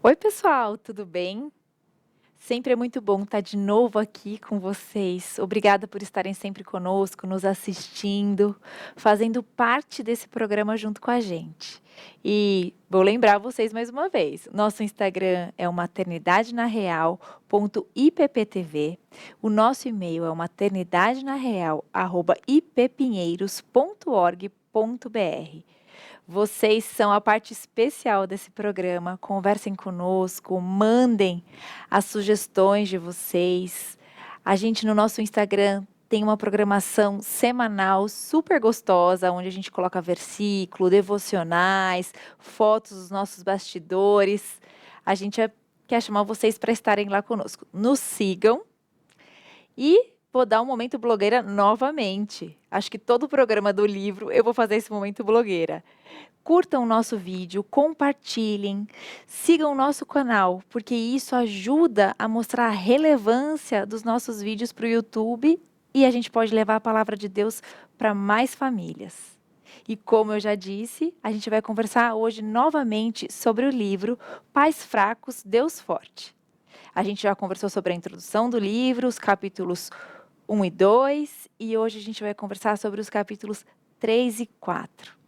Oi, pessoal, tudo bem? Sempre é muito bom estar de novo aqui com vocês. Obrigada por estarem sempre conosco, nos assistindo, fazendo parte desse programa junto com a gente. E vou lembrar vocês mais uma vez, nosso Instagram é o maternidadinareal.ipptv, o nosso e-mail é o maternidadinareal@ippinheiros.org.br. Vocês são a parte especial desse programa. Conversem conosco, mandem as sugestões de vocês. A gente no nosso Instagram tem uma programação semanal super gostosa, onde a gente coloca versículo, devocionais, fotos dos nossos bastidores. A gente quer chamar vocês para estarem lá conosco. Nos sigam e vou dar um momento blogueira novamente. Acho que todo o programa do livro eu vou fazer esse momento blogueira. Curtam o nosso vídeo, compartilhem, sigam o nosso canal, porque isso ajuda a mostrar a relevância dos nossos vídeos para o YouTube e a gente pode levar a palavra de Deus para mais famílias. E como eu já disse, a gente vai conversar hoje novamente sobre o livro Pais Fracos, Deus Forte. A gente já conversou sobre a introdução do livro, os capítulos 1 e 2, e hoje a gente vai conversar sobre os capítulos 3 e 4.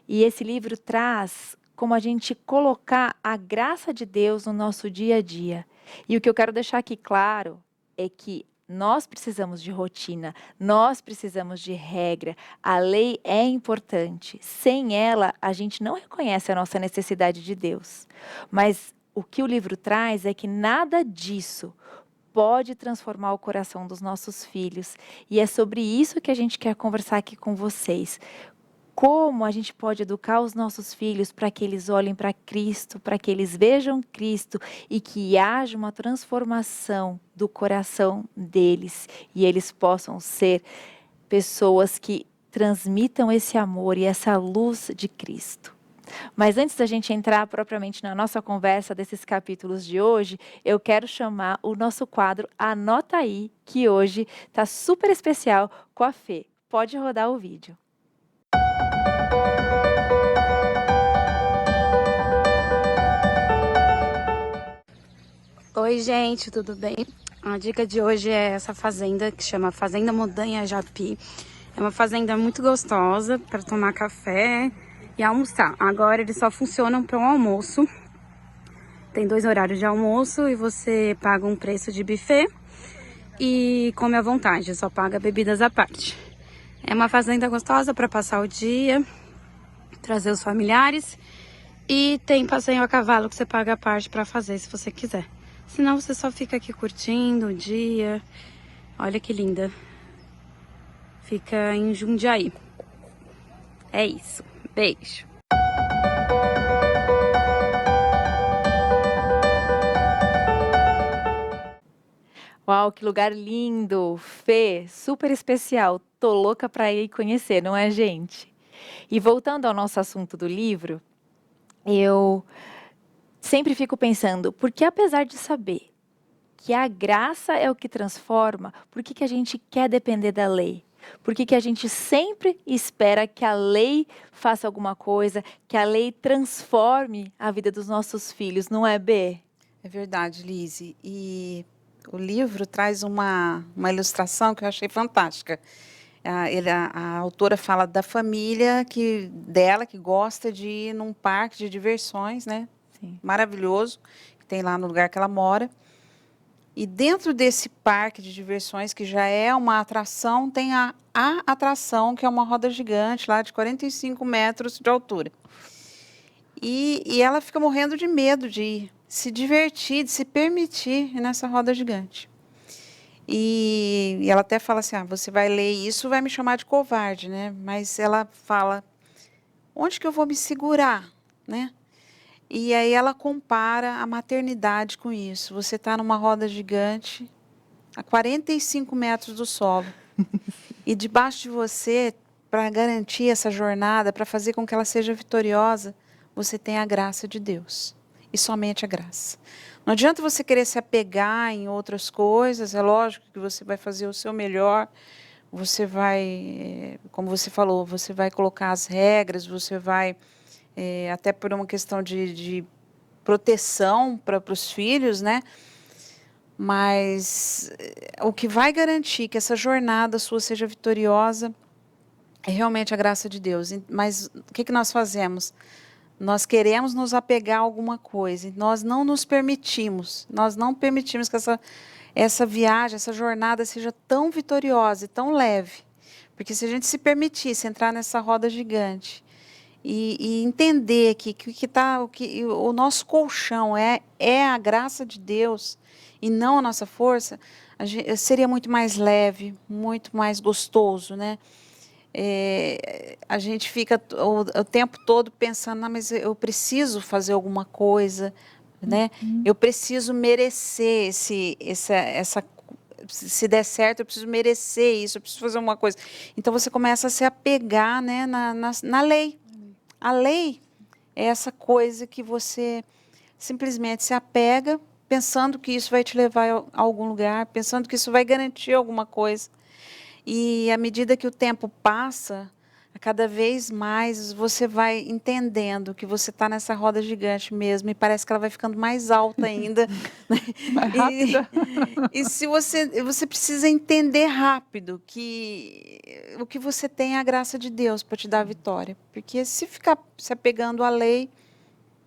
E esse livro traz como a gente colocar a graça de Deus no nosso dia a dia. E o que eu quero deixar aqui claro é que nós precisamos de rotina, nós precisamos de regra, a lei é importante. Sem ela, a gente não reconhece a nossa necessidade de Deus. Mas o que o livro traz é que nada disso pode transformar o coração dos nossos filhos. E é sobre isso que a gente quer conversar aqui com vocês. Como a gente pode educar os nossos filhos para que eles olhem para Cristo, para que eles vejam Cristo e que haja uma transformação do coração deles e eles possam ser pessoas que transmitam esse amor e essa luz de Cristo. Mas antes da gente entrar propriamente na nossa conversa desses capítulos de hoje, eu quero chamar o nosso quadro Anota Aí, que hoje está super especial com a Fê. Pode rodar o vídeo. Oi, gente, tudo bem? A dica de hoje é essa fazenda que chama Fazenda Montanha Japi. É uma fazenda muito gostosa para tomar café e almoçar. Agora eles só funcionam para o almoço. Tem 2 horários de almoço e você paga um preço de buffet e come à vontade, só paga bebidas à parte. É uma fazenda gostosa para passar o dia, trazer os familiares e tem passeio a cavalo que você paga à parte para fazer se você quiser. Senão você só fica aqui curtindo o dia. Olha que linda. Fica em Jundiaí. É isso. Beijo. Uau, que lugar lindo! Fê, super especial. Tô louca para ir conhecer, não é, gente? E voltando ao nosso assunto do livro, eu sempre fico pensando, porque apesar de saber que a graça é o que transforma, por que a gente quer depender da lei? Por que a gente sempre espera que a lei faça alguma coisa, que a lei transforme a vida dos nossos filhos, não é, Bê? É verdade, Lise. E o livro traz uma ilustração que eu achei fantástica. A autora fala da família dela que gosta de ir num parque de diversões, né? Sim. Maravilhoso, que tem lá no lugar que ela mora. E dentro desse parque de diversões, que já é uma atração, tem a atração, que é uma roda gigante, lá de 45 metros de altura. E ela fica morrendo de medo de se divertir, de se permitir ir nessa roda gigante. E ela até fala assim, você vai ler isso, vai me chamar de covarde, né? Mas ela fala, onde que eu vou me segurar, né? E aí ela compara a maternidade com isso. Você está numa roda gigante, a 45 metros do solo. E debaixo de você, para garantir essa jornada, para fazer com que ela seja vitoriosa, você tem a graça de Deus. E somente a graça. Não adianta você querer se apegar em outras coisas, é lógico que você vai fazer o seu melhor, você vai, como você falou, você vai colocar as regras, você vai, até por uma questão de proteção para os filhos, né? Mas o que vai garantir que essa jornada sua seja vitoriosa é realmente a graça de Deus. Mas o que nós fazemos? Nós queremos nos apegar a alguma coisa, e nós não nos permitimos, nós não permitimos que essa viagem, essa jornada seja tão vitoriosa e tão leve. Porque se a gente se permitisse entrar nessa roda gigante e entender que o nosso colchão é a graça de Deus e não a nossa força, seria muito mais leve, muito mais gostoso, né? A gente fica o tempo todo pensando, não, mas eu preciso fazer alguma coisa, né? Eu preciso merecer se der certo, eu preciso merecer isso, eu preciso fazer uma coisa. Então você começa a se apegar, né, na lei. A lei é essa coisa que você simplesmente se apega, pensando que isso vai te levar a algum lugar, pensando que isso vai garantir alguma coisa. E à medida que o tempo passa, cada vez mais você vai entendendo que você está nessa roda gigante mesmo, e parece que ela vai ficando mais alta ainda. Mais rápida. E se você precisa entender rápido que o que você tem é a graça de Deus para te dar a vitória. Porque se ficar se apegando à lei,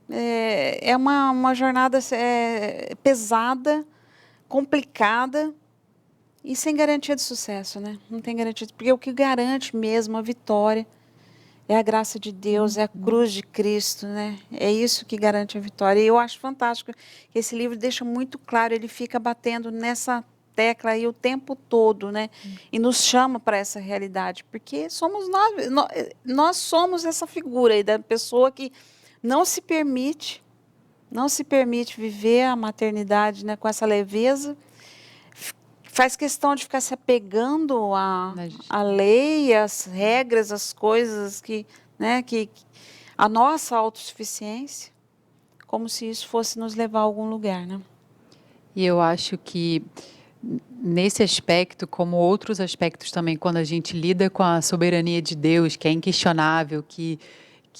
é uma jornada pesada, complicada, e sem garantia de sucesso, né? Não tem garantia, porque o que garante mesmo a vitória é a graça de Deus, é a cruz de Cristo, né? É isso que garante a vitória. E eu acho fantástico que esse livro deixa muito claro, ele fica batendo nessa tecla aí o tempo todo, né? E nos chama para essa realidade, porque somos nós somos essa figura aí da pessoa que não se permite viver a maternidade, né, com essa leveza, faz questão de ficar se apegando à lei, às regras, às coisas né, a nossa autossuficiência, como se isso fosse nos levar a algum lugar, né? E eu acho que nesse aspecto, como outros aspectos também, quando a gente lida com a soberania de Deus, que é inquestionável, que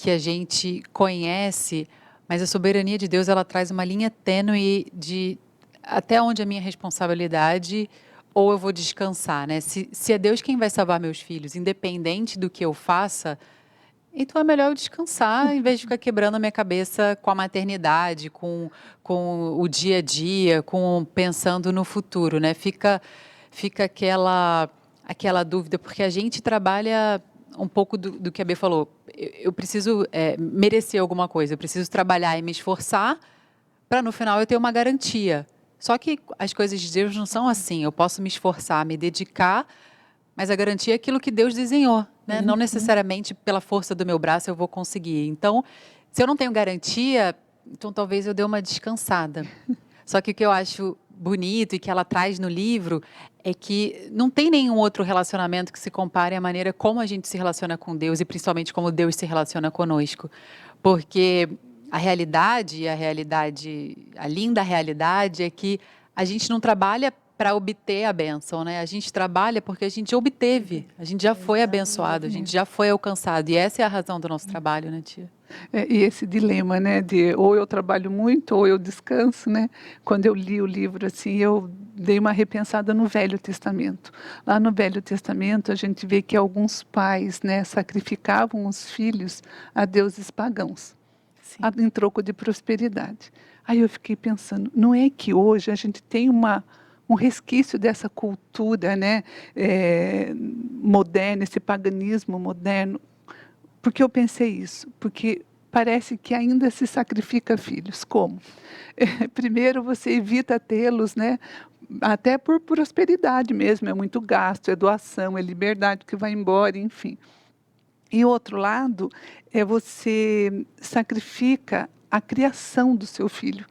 a gente conhece, mas a soberania de Deus, ela traz uma linha tênue de até onde a minha responsabilidade ou eu vou descansar, né? Se é Deus quem vai salvar meus filhos, independente do que eu faça, então é melhor eu descansar, em vez de ficar quebrando a minha cabeça com a maternidade, com o dia a dia, pensando no futuro, né? Fica aquela dúvida, porque a gente trabalha um pouco do que a B falou. Eu preciso merecer alguma coisa, eu preciso trabalhar e me esforçar para no final eu ter uma garantia. Só que as coisas de Deus não são assim. Eu posso me esforçar, me dedicar, mas a garantia é aquilo que Deus desenhou, né? Não necessariamente pela força do meu braço eu vou conseguir. Então, se eu não tenho garantia, então talvez eu dê uma descansada. Só que o que eu acho bonito e que ela traz no livro é que não tem nenhum outro relacionamento que se compare à maneira como a gente se relaciona com Deus e principalmente como Deus se relaciona conosco. Porque a linda realidade é que a gente não trabalha para obter a bênção, né? A gente trabalha porque a gente obteve, a gente já foi abençoado, a gente já foi alcançado. E essa é a razão do nosso trabalho, né, tia? E esse dilema, né, de ou eu trabalho muito ou eu descanso, né? Quando eu li o livro, assim, eu dei uma repensada no Velho Testamento. Lá no Velho Testamento, a gente vê que alguns pais, né, sacrificavam os filhos a deuses pagãos, em troco de prosperidade. Aí eu fiquei pensando, não é que hoje a gente tem um resquício dessa cultura, né, moderna, esse paganismo moderno? Por que eu pensei isso? Porque parece que ainda se sacrifica filhos. Como? Primeiro, você evita tê-los, né? Até por prosperidade mesmo, é muito gasto, é doação, é liberdade que vai embora, enfim. E outro lado, você sacrifica a criação do seu filho,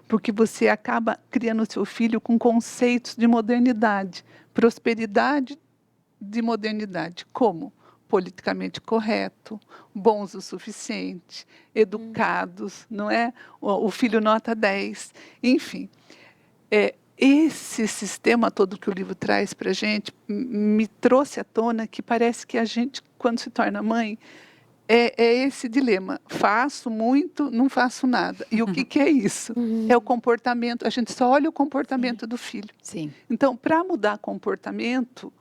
porque você acaba criando o seu filho com conceitos de modernidade, prosperidade de modernidade. Como? Politicamente correto, bons o suficiente, educados, não é? O filho nota 10, enfim. Esse sistema todo que o livro traz para a gente me trouxe à tona que parece que a gente, quando se torna mãe, é esse dilema. Faço muito, não faço nada. E o que é isso? É o comportamento. A gente só olha o comportamento do filho. Sim. Então, para mudar comportamento,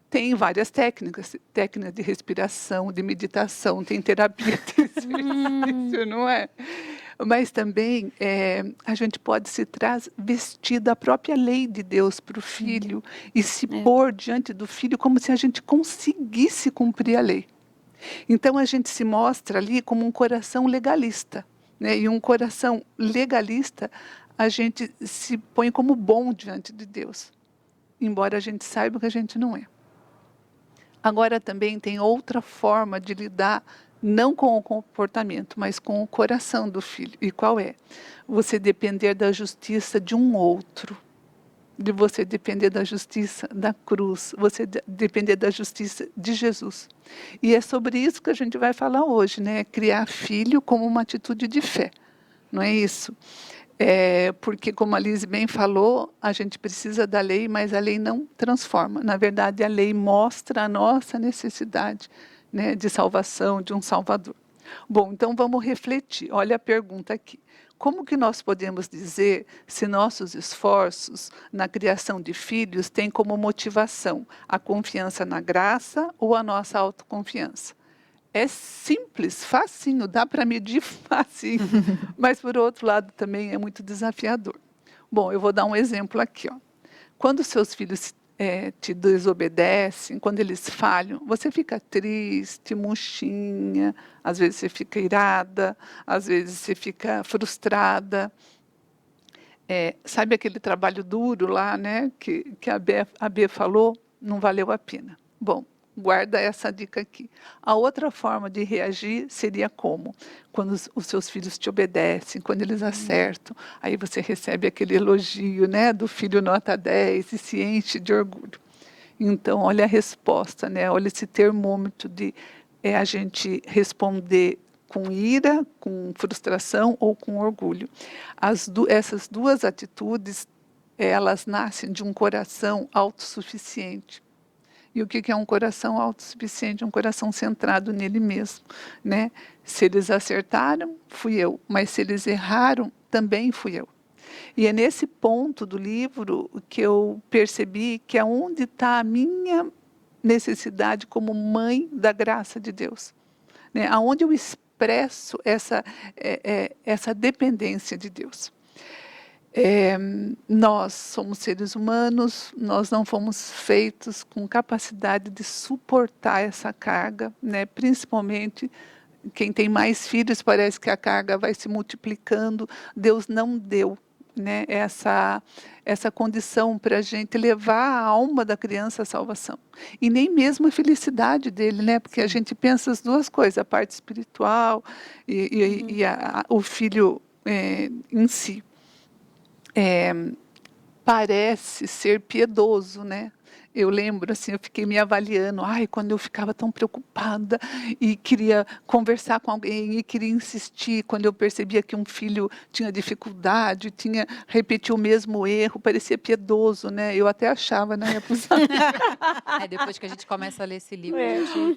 tem várias técnicas. Técnica de respiração, de meditação, tem terapia de exercício, não é? Mas também a gente pode se vestir da própria lei de Deus para o filho e se pôr diante do filho como se a gente conseguisse cumprir a lei. Então, a gente se mostra ali como um coração legalista, né? E um coração legalista, a gente se põe como bom diante de Deus, embora a gente saiba que a gente não é. Agora, também tem outra forma de lidar, não com o comportamento, mas com o coração do filho. E qual é? Você depender da justiça de um outro. De você depender da justiça da cruz, você depender da justiça de Jesus. E é sobre isso que a gente vai falar hoje, né? Criar filho como uma atitude de fé, não é isso? Porque, como a Liz bem falou, a gente precisa da lei, mas a lei não transforma. Na verdade, a lei mostra a nossa necessidade, né, de salvação, de um Salvador. Bom, então vamos refletir. Olha a pergunta aqui. Como que nós podemos dizer se nossos esforços na criação de filhos têm como motivação a confiança na graça ou a nossa autoconfiança? É simples, facinho, dá para medir facinho, mas por outro lado também é muito desafiador. Bom, eu vou dar um exemplo aqui, ó. Quando seus filhos te desobedecem, quando eles falham, você fica triste, murchinha, às vezes você fica irada, às vezes você fica frustrada. Sabe aquele trabalho duro lá, né, que a Bê falou? Não valeu a pena. Bom, guarda essa dica aqui. A outra forma de reagir seria como? Quando os seus filhos te obedecem, quando eles acertam, aí você recebe aquele elogio, né, do filho nota 10 e se enche de orgulho. Então, olha a resposta, né? Olha esse termômetro de a gente responder com ira, com frustração ou com orgulho. Essas duas atitudes, elas nascem de um coração autossuficiente. E o que é um coração autossuficiente? Um coração centrado nele mesmo, né? Se eles acertaram, fui eu. Mas se eles erraram, também fui eu. E é nesse ponto do livro que eu percebi que é onde está a minha necessidade como mãe da graça de Deus, né? Aonde eu expresso essa dependência de Deus. Nós somos seres humanos, nós não fomos feitos com capacidade de suportar essa carga, né? Principalmente quem tem mais filhos, parece que a carga vai se multiplicando. Deus não deu, né, essa condição para a gente levar a alma da criança à salvação. E nem mesmo a felicidade dele, né? Porque a gente pensa as duas coisas, a parte espiritual e o filho em si. Parece ser piedoso, né? Eu lembro, assim, eu fiquei me avaliando, quando eu ficava tão preocupada e queria conversar com alguém e queria insistir, quando eu percebia que um filho tinha dificuldade, repetiu o mesmo erro, parecia piedoso, né? Eu até achava na época. Depois que a gente começa a ler esse livro,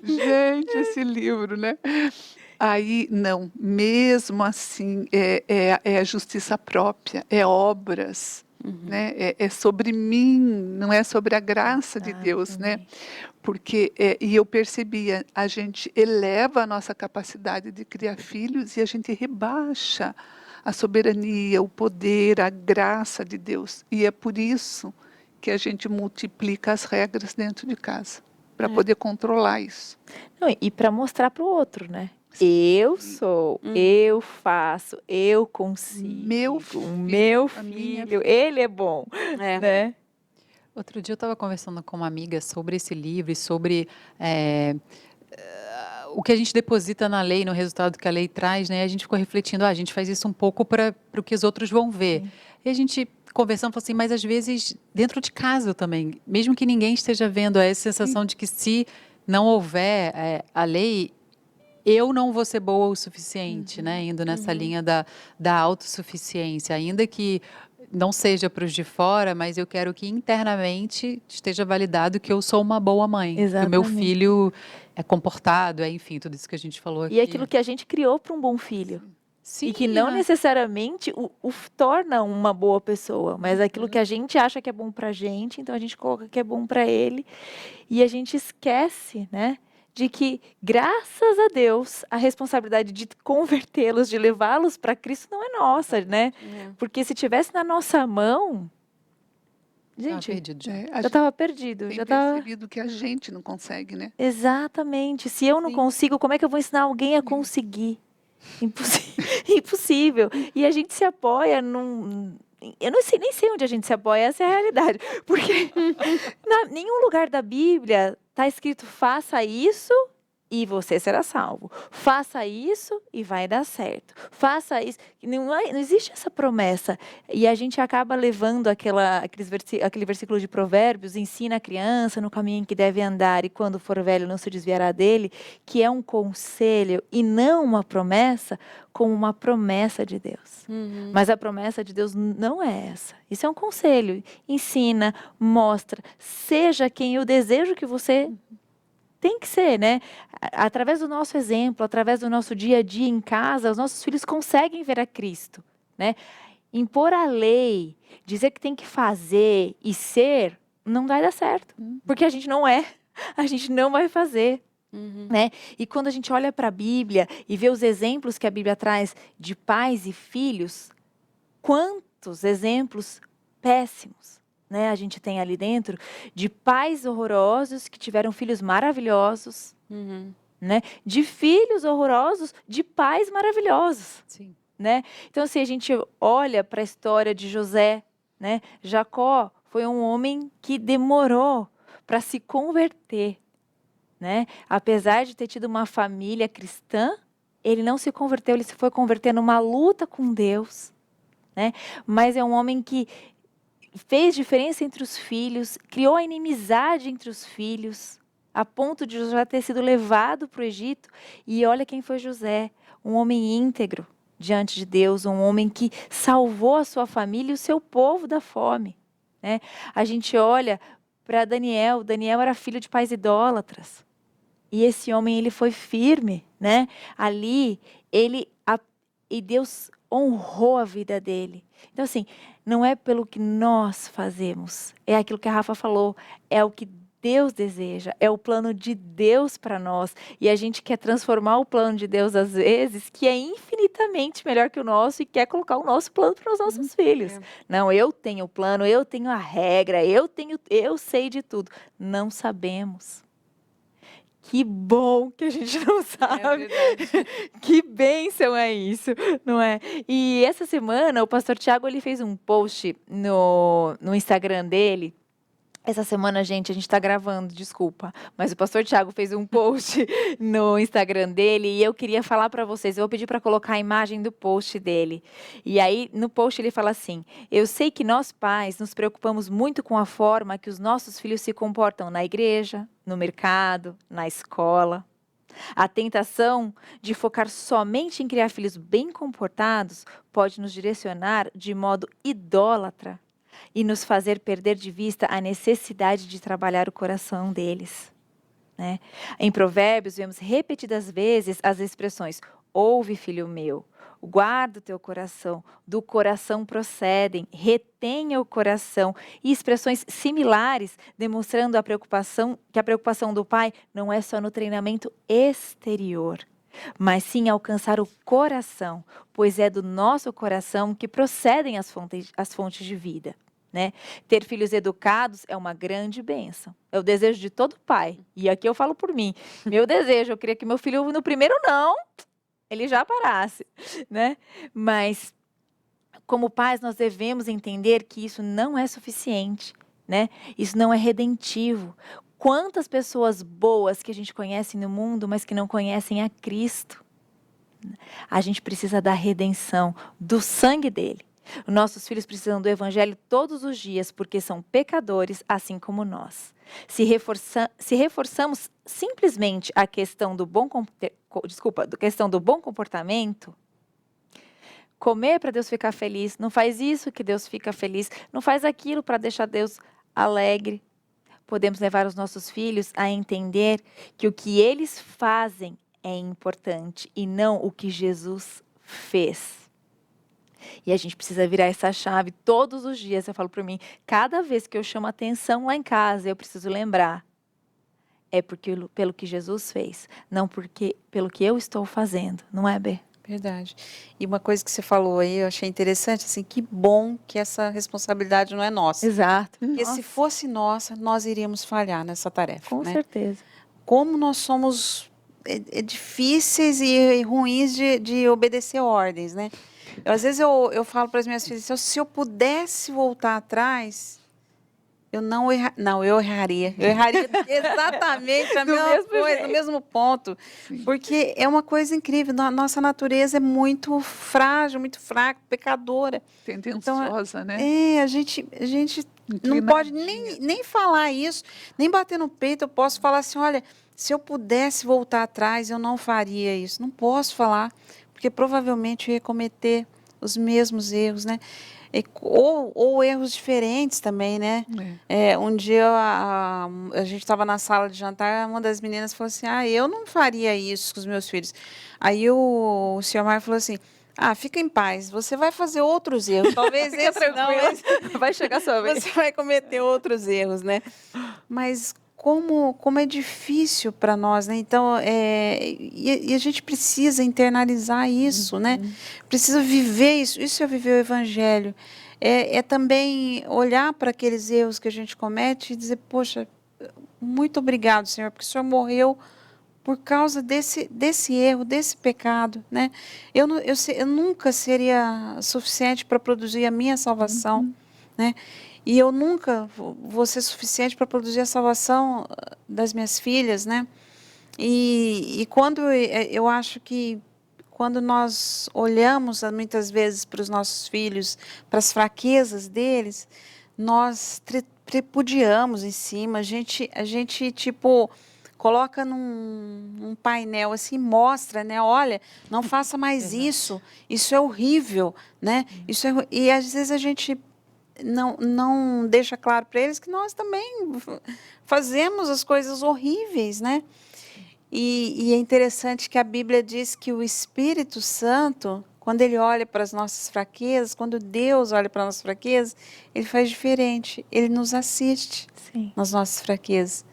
Gente, esse livro, né? Aí, não, mesmo assim, é a justiça própria, é obras, né? É sobre mim, não é sobre a graça de Deus, né? Porque, e eu percebia, a gente eleva a nossa capacidade de criar filhos e a gente rebaixa a soberania, o poder, a graça de Deus. E é por isso que a gente multiplica as regras dentro de casa, para poder controlar isso. Não, e para mostrar para o outro, né? Eu sou, eu faço, eu consigo. Meu filho, ele é bom, né? Outro dia eu estava conversando com uma amiga sobre esse livro e sobre o que a gente deposita na lei, no resultado que a lei traz, né? A gente ficou refletindo, a gente faz isso um pouco para o que os outros vão ver. Sim. E a gente conversando, falou assim, mas às vezes dentro de casa também, mesmo que ninguém esteja vendo, essa sensação de que se não houver a lei, eu não vou ser boa o suficiente, né? Indo nessa linha da autossuficiência. Ainda que não seja para os de fora, mas eu quero que internamente esteja validado que eu sou uma boa mãe. Que o meu Exatamente. filho é comportado, enfim, tudo isso que a gente falou aqui. E aquilo que a gente criou para um bom filho. Sim, E que não necessariamente o torna uma boa pessoa, mas aquilo que a gente acha que é bom pra gente, então a gente coloca que é bom pra ele. E a gente esquece, né, de que, graças a Deus, a responsabilidade de convertê-los, de levá-los para Cristo não é nossa, né? Porque se tivesse na nossa mão, gente, perdido já. A já gente estava perdido, tem já estava... percebido que a gente não consegue, né? Exatamente. Se eu não Sim. consigo, como é que eu vou ensinar alguém a conseguir? Impossível. E a gente se apoia num... Eu não sei, nem sei onde a gente se apoia, essa é a realidade. Porque em nenhum lugar da Bíblia está escrito faça isso e você será salvo. Faça isso e vai dar certo. Faça isso. Não existe essa promessa. E a gente acaba levando aquele versículo de Provérbios, ensina a criança no caminho em que deve andar e quando for velho não se desviará dele, que é um conselho e não uma promessa, como uma promessa de Deus. Mas a promessa de Deus não é essa. Isso é um conselho. Ensina, mostra, seja quem eu desejo que você tem que ser, né? Através do nosso exemplo, através do nosso dia a dia em casa, os nossos filhos conseguem ver a Cristo, né? Impor a lei, dizer que tem que fazer e ser, não vai dar certo. Porque a gente não é, a gente não vai fazer. Né? E quando a gente olha para a Bíblia e vê os exemplos que a Bíblia traz de pais e filhos, quantos exemplos péssimos, né, a gente tem ali dentro de pais horrorosos que tiveram filhos maravilhosos, né, de filhos horrorosos de pais maravilhosos. Sim. Né? Então, assim, a gente olha para a história de José, né? Jacó foi um homem que demorou para se converter, né? Apesar de ter tido uma família cristã, ele não se converteu, ele se foi converter numa luta com Deus, né? Mas é um homem que fez diferença entre os filhos, criou a inimizade entre os filhos, a ponto de José ter sido levado para o Egito. E olha quem foi José, um homem íntegro diante de Deus, um homem que salvou a sua família e o seu povo da fome, né? A gente olha para Daniel era filho de pais idólatras. E esse homem, ele foi firme, né? Ali, e Deus honrou a vida dele. Então, assim, não é pelo que nós fazemos, é aquilo que a Rafa falou, é o que Deus deseja, é o plano de Deus para nós. E a gente quer transformar o plano de Deus, às vezes, que é infinitamente melhor que o nosso, e quer colocar o nosso plano para os nossos filhos. Não, eu tenho o plano, eu tenho a regra, eu sei de tudo. Não sabemos. Que bom que a gente não sabe. Que bênção é isso, não é? E essa semana o pastor Tiago, ele fez um post no Instagram dele. Essa semana, gente, a gente está gravando, desculpa, mas o pastor Tiago fez um post no Instagram dele e eu queria falar para vocês, eu vou pedir para colocar a imagem do post dele. E aí, no post ele fala assim: eu sei que nós pais nos preocupamos muito com a forma que os nossos filhos se comportam na igreja, no mercado, na escola. A tentação de focar somente em criar filhos bem comportados pode nos direcionar de modo idólatra e nos fazer perder de vista a necessidade de trabalhar o coração deles, né? Em Provérbios, vemos repetidas vezes as expressões: ouve, filho meu, guarda o teu coração, do coração procedem, retenha o coração, e expressões similares demonstrando que a preocupação do pai não é só no treinamento exterior, mas sim alcançar o coração, pois é do nosso coração que procedem as fontes de vida. Né? Ter filhos educados é uma grande bênção. É o desejo de todo pai. E aqui eu falo por mim. Meu desejo, eu queria que meu filho no primeiro não, ele já parasse, né? Mas como pais nós devemos entender que isso não é suficiente, né? Isso não é redentivo. Quantas pessoas boas que a gente conhece no mundo, mas que não conhecem a Cristo. A gente precisa da redenção, do sangue dele. Nossos filhos precisam do evangelho todos os dias, porque são pecadores, assim como nós. Se reforçamos simplesmente a questão do bom comportamento, comer para Deus ficar feliz, não faz isso que Deus fica feliz, não faz aquilo para deixar Deus alegre. Podemos levar os nossos filhos a entender que o que eles fazem é importante e não o que Jesus fez. E a gente precisa virar essa chave todos os dias. Eu falo para mim, cada vez que eu chamo atenção lá em casa, eu preciso lembrar. É porque pelo que Jesus fez, não porque pelo que eu estou fazendo, não é, Bê? Verdade. E uma coisa que você falou aí, eu achei interessante, assim, que bom que essa responsabilidade não é nossa. Exato. Porque se fosse nossa, nós iríamos falhar nessa tarefa, Com né? certeza. Como nós somos difíceis e ruins de obedecer ordens, né? Às vezes eu falo para as minhas filhas, se eu pudesse voltar atrás, eu não eu erraria. Eu erraria exatamente a mesma coisa, no mesmo ponto. Sim. Porque é uma coisa incrível. Nossa natureza é muito frágil, muito fraca, pecadora. Tendenciosa, né? A gente não pode nem falar isso, nem bater no peito. Eu posso falar assim, olha, se eu pudesse voltar atrás, eu não faria isso. Não posso falar, porque provavelmente eu ia cometer os mesmos erros, né? Ou erros diferentes também, né? Um dia a gente estava na sala de jantar, uma das meninas falou assim, eu não faria isso com os meus filhos. Aí o senhor Mário falou assim, fica em paz, você vai fazer outros erros, talvez esse não, vai chegar a sua vez. você vai cometer outros erros, né? Mas como é difícil para nós, né? Então, e a gente precisa internalizar isso, né? Precisa viver isso. Isso é viver o Evangelho. É também olhar para aqueles erros que a gente comete e dizer, poxa, muito obrigado, Senhor, porque o Senhor morreu por causa desse erro, desse pecado, né? Eu nunca seria suficiente para produzir a minha salvação, né? E eu nunca vou ser suficiente para produzir a salvação das minhas filhas, né? E quando eu acho que quando nós olhamos muitas vezes para os nossos filhos, para as fraquezas deles, nós tripudiamos em cima, a gente tipo coloca num painel assim, mostra, né? Olha, não faça mais isso é horrível, né? E às vezes a gente não deixa claro para eles que nós também fazemos as coisas horríveis, né? E é interessante que a Bíblia diz que o Espírito Santo, quando ele olha para as nossas fraquezas, quando Deus olha para as nossas fraquezas, ele faz diferente, ele nos assiste nas nossas fraquezas.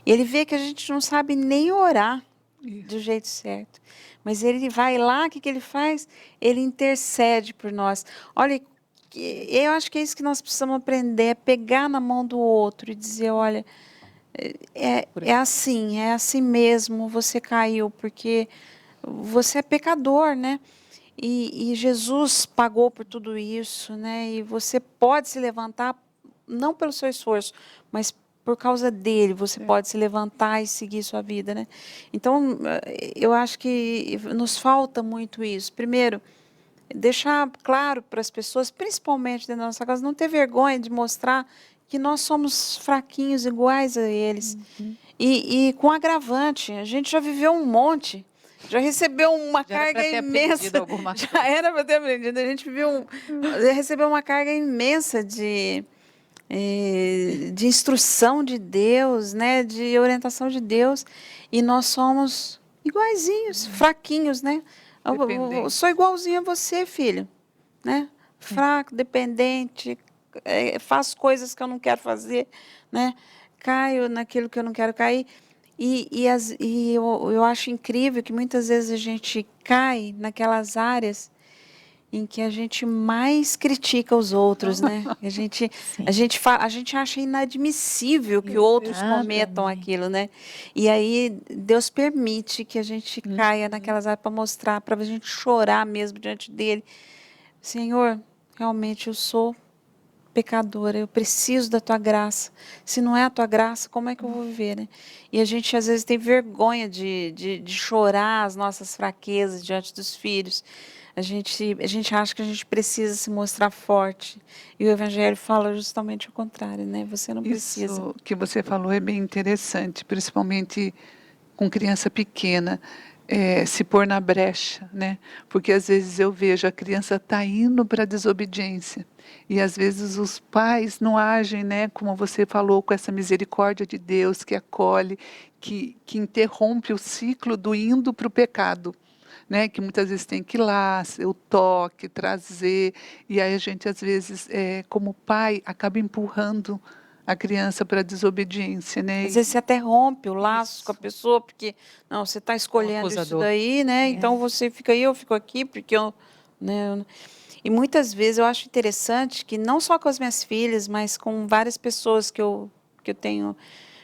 E ele vê que a gente não sabe nem orar do jeito certo, mas ele vai lá, o que ele faz? Ele intercede por nós. Olha, eu acho que é isso que nós precisamos aprender, é pegar na mão do outro e dizer, olha, é assim mesmo, você caiu, porque você é pecador, né? E Jesus pagou por tudo isso, né? E você pode se levantar, não pelo seu esforço, mas por causa dele, você pode se levantar e seguir sua vida, né? Então, eu acho que nos falta muito isso. Primeiro, deixar claro para as pessoas, principalmente dentro da nossa casa, não ter vergonha de mostrar que nós somos fraquinhos iguais a eles. E com agravante, a gente já viveu um monte, já recebeu uma carga imensa. Já era para ter aprendido. A gente recebeu uma carga imensa de instrução de Deus, né, de orientação de Deus, e nós somos iguaizinhos, fraquinhos, né? Eu sou igualzinho a você, filho, né? Fraco, dependente, faço coisas que eu não quero fazer, né? Caio naquilo que eu não quero cair. E eu acho incrível que muitas vezes a gente cai naquelas áreas em que a gente mais critica os outros, né? A gente acha inadmissível que outros cometam aquilo, né? E aí Deus permite que a gente caia naquelas áreas para mostrar, para a gente chorar mesmo diante dele. Senhor, realmente eu sou pecadora, eu preciso da tua graça. Se não é a tua graça, como é que eu vou viver, né? E a gente às vezes tem vergonha de chorar as nossas fraquezas diante dos filhos. A gente acha que a gente precisa se mostrar forte. E o Evangelho fala justamente o contrário, né? Você não precisa. Isso que você falou é bem interessante, principalmente com criança pequena. se pôr na brecha, né? Porque às vezes eu vejo a criança tá indo para a desobediência e às vezes os pais não agem, né? Como você falou, com essa misericórdia de Deus que acolhe, que interrompe o ciclo do indo para o pecado, né? Que muitas vezes tem que ir lá, o toque, trazer, e aí a gente às vezes, como pai, acaba empurrando a criança para a desobediência, né? Às vezes você até rompe o laço com a pessoa, porque, não, você está escolhendo isso acusador. daí, né? Então você fica aí, eu fico aqui, porque eu, né? E muitas vezes eu acho interessante que não só com as minhas filhas, mas com várias pessoas que eu tenho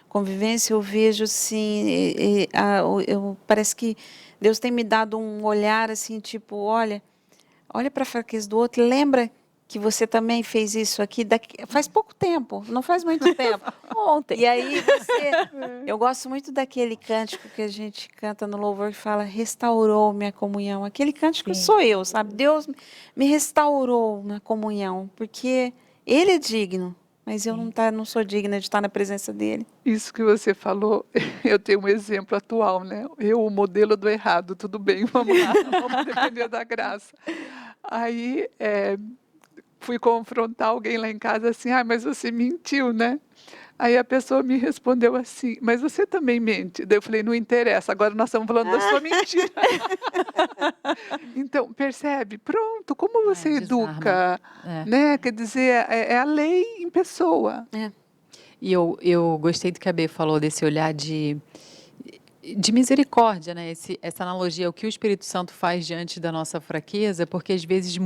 convivência, eu vejo assim, parece que Deus tem me dado um olhar assim, tipo, olha para a fraqueza do outro, e lembra que você também fez isso aqui faz pouco tempo, não faz muito tempo. Ontem. E aí eu gosto muito daquele cântico que a gente canta no louvor que fala, restaurou minha comunhão. Aquele cântico Sim. sou eu, sabe? Deus me restaurou na comunhão, porque Ele é digno, mas eu não sou digna de estar na presença dEle. Isso que você falou, eu tenho um exemplo atual, né? Eu, o modelo do errado, tudo bem, vamos lá, vamos depender da graça. Aí, fui confrontar alguém lá em casa assim, mas você mentiu, né? Aí a pessoa me respondeu assim, mas você também mente. Daí eu falei, não interessa, agora nós estamos falando da sua mentira. Então, percebe? Pronto, como você desarma. educa, É. né? Quer dizer, é a lei em pessoa. E eu gostei do que a Bê falou, desse olhar de misericórdia, né? Essa analogia, o que o Espírito Santo faz diante da nossa fraqueza, porque às vezes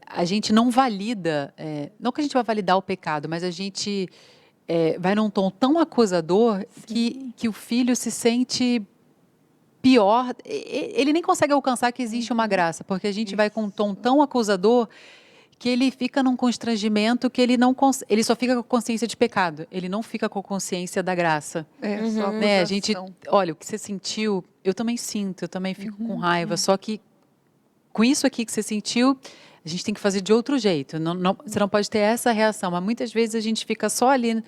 a gente não valida, não que a gente vai validar o pecado, mas a gente vai num tom tão acusador que o filho se sente pior, ele nem consegue alcançar que existe uma graça, porque a gente vai com um tom tão acusador que ele fica num constrangimento que ele só fica com consciência de pecado, ele não fica com consciência da graça. Só Né? A gente, acusação. olha, o que você sentiu, eu também sinto, eu também fico com raiva, só que com isso aqui que você sentiu, a gente tem que fazer de outro jeito. Você não pode ter essa reação, mas muitas vezes a gente fica só ali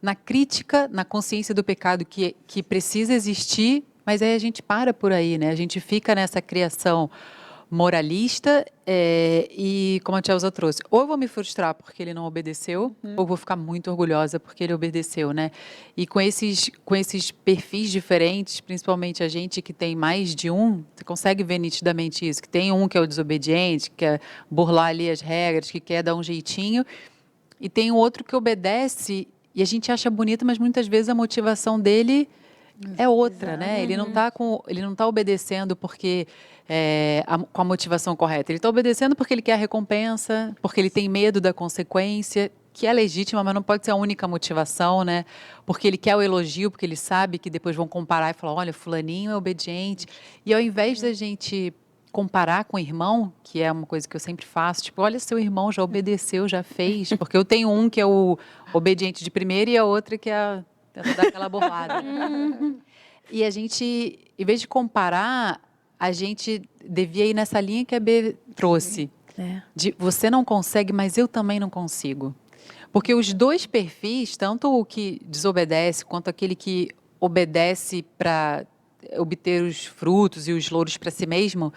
na crítica, na consciência do pecado que precisa existir, mas aí a gente para por aí, né? A gente fica nessa criação moralista e, como a tia Elza trouxe, ou eu vou me frustrar porque ele não obedeceu, ou vou ficar muito orgulhosa porque ele obedeceu, né? E com esses perfis diferentes, principalmente a gente que tem mais de um, você consegue ver nitidamente isso, que tem um que é o desobediente, que quer burlar ali as regras, que quer dar um jeitinho, e tem o outro que obedece e a gente acha bonito, mas muitas vezes a motivação dele é outra, né? Ele não tá obedecendo porque com a motivação correta. Ele está obedecendo porque ele quer a recompensa, porque ele tem medo da consequência, que é legítima, mas não pode ser a única motivação, né? Porque ele quer o elogio, porque ele sabe que depois vão comparar e falar, olha, fulaninho é obediente. E ao invés da gente comparar com o irmão, que é uma coisa que eu sempre faço, tipo, olha, seu irmão já obedeceu, já fez, porque eu tenho um que é o obediente de primeira e a outra que é tenta dar aquela borrada. E a gente, em vez de comparar, a gente devia ir nessa linha que a B trouxe. De você não consegue, mas eu também não consigo. Porque os dois perfis, tanto o que desobedece, quanto aquele que obedece para obter os frutos e os louros para si mesmo,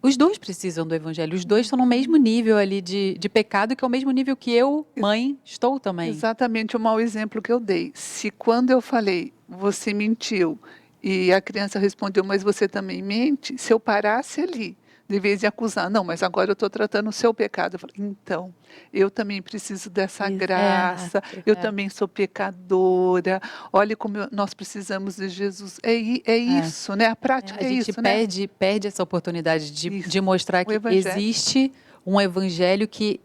os dois precisam do evangelho. Os dois estão no mesmo nível ali de pecado, que é o mesmo nível que eu, mãe, estou também. Exatamente o mau exemplo que eu dei. Se quando eu falei, você mentiu, e a criança respondeu, mas você também mente, se eu parasse ali, de vez de acusar, não, mas agora eu estou tratando o seu pecado. Eu falei, então, eu também preciso dessa graça, eu também sou pecadora, olha como nós precisamos de Jesus. É isso, né? A prática é isso, né? A gente perde essa oportunidade de mostrar que existe um evangelho que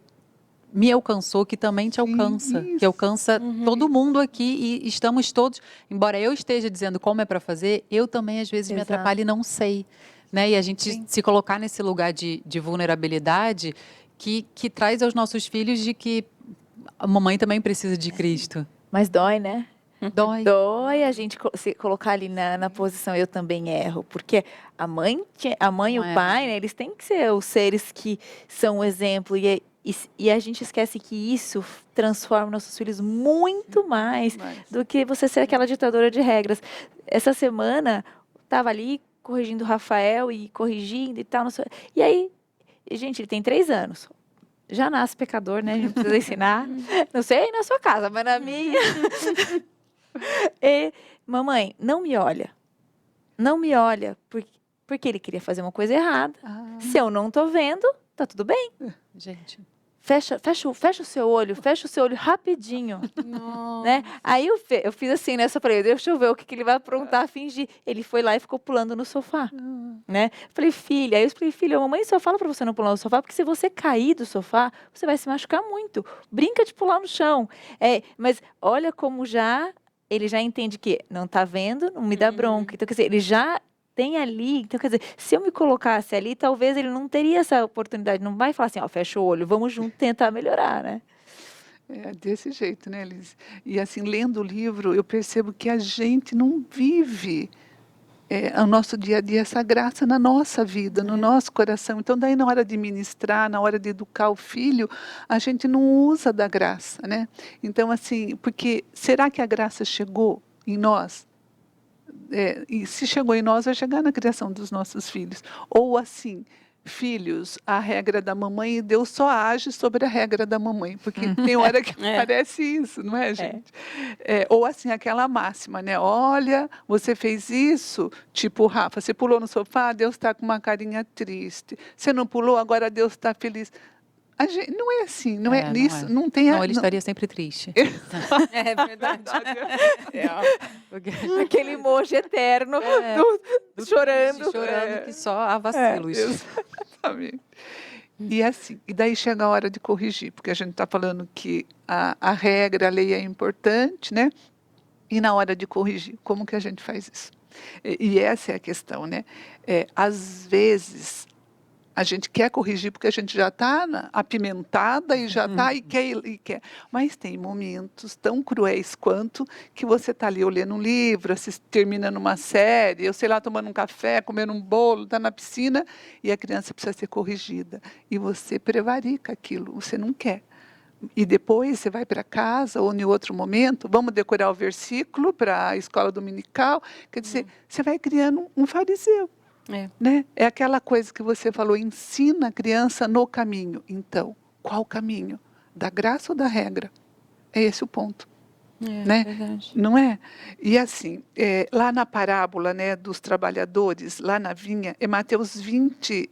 me alcançou, que também te alcança, que alcança todo mundo aqui e estamos todos, embora eu esteja dizendo como é para fazer, eu também às vezes me atrapalho e não sei. Né? E a gente se colocar nesse lugar de vulnerabilidade que traz aos nossos filhos de que a mamãe também precisa de Cristo. Mas dói, né? Dói. Dói a gente se colocar ali na posição eu também erro, porque a mãe e o pai, né, eles têm que ser os seres que são o exemplo e a gente esquece que isso transforma nossos filhos muito mais do que você ser aquela ditadora de regras. Essa semana estava ali corrigindo o Rafael e corrigindo e tal. Não sei. E aí, gente, ele tem 3 anos. Já nasce pecador, né? A gente precisa ensinar. Não sei aí na sua casa, mas na minha. E, mamãe, não me olha. Não me olha, porque ele queria fazer uma coisa errada. Se eu não tô vendo, tá tudo bem. Gente. Fecha o seu olho rapidinho. Né? Aí eu fiz assim, né? Só falei, deixa eu ver o que ele vai aprontar, fingir. Ele foi lá e ficou pulando no sofá. Né? Falei, filha, aí eu falei, filha, a mamãe só fala pra você não pular no sofá, porque se você cair do sofá, você vai se machucar muito. Brinca de pular no chão. Mas olha como ele já entende que não tá vendo, não me dá bronca. Então, quer dizer, ele já tem ali. Então, quer dizer, se eu me colocasse ali, talvez ele não teria essa oportunidade. Não vai falar assim, ó, fecha o olho, vamos junto tentar melhorar, né? É desse jeito, né, Liz? E assim, lendo o livro, eu percebo que a gente não vive o nosso dia a dia, essa graça na nossa vida, no nosso coração. Então, daí na hora de ministrar, na hora de educar o filho, a gente não usa da graça, né? Então, assim, porque será que a graça chegou em nós? E se chegou em nós, vai chegar na criação dos nossos filhos. Ou assim, filhos, a regra da mamãe, e Deus só age sobre a regra da mamãe, porque tem hora que parece isso, não é, gente? Ou assim, aquela máxima, né? Olha, você fez isso, tipo, Rafa, você pulou no sofá, Deus está com uma carinha triste. Você não pulou, agora Deus está feliz. A gente, não é assim, não é nisso, não tem... Não, ele estaria sempre triste. É verdade. Aquele emoji eterno, chorando. Chorando que só há vacilos. Exatamente. E assim, e daí chega a hora de corrigir, porque a gente está falando que a regra, a lei é importante, né? E na hora de corrigir, como que a gente faz isso? E essa é a questão, né? Às vezes, a gente quer corrigir porque a gente já está apimentada e já está e quer. Mas tem momentos tão cruéis quanto que você está ali lendo um livro, terminando uma série, eu sei lá, tomando um café, comendo um bolo, está na piscina e a criança precisa ser corrigida. E você prevarica aquilo, você não quer. E depois você vai para casa ou em outro momento, vamos decorar o versículo para a escola dominical. Quer dizer, você vai criando um fariseu. Né? É aquela coisa que você falou, ensina a criança no caminho. Então, qual caminho? Da graça ou da regra? É esse o ponto. Né? Verdade. Não é? E assim, lá na parábola, né, dos trabalhadores, lá na vinha, em Mateus 20,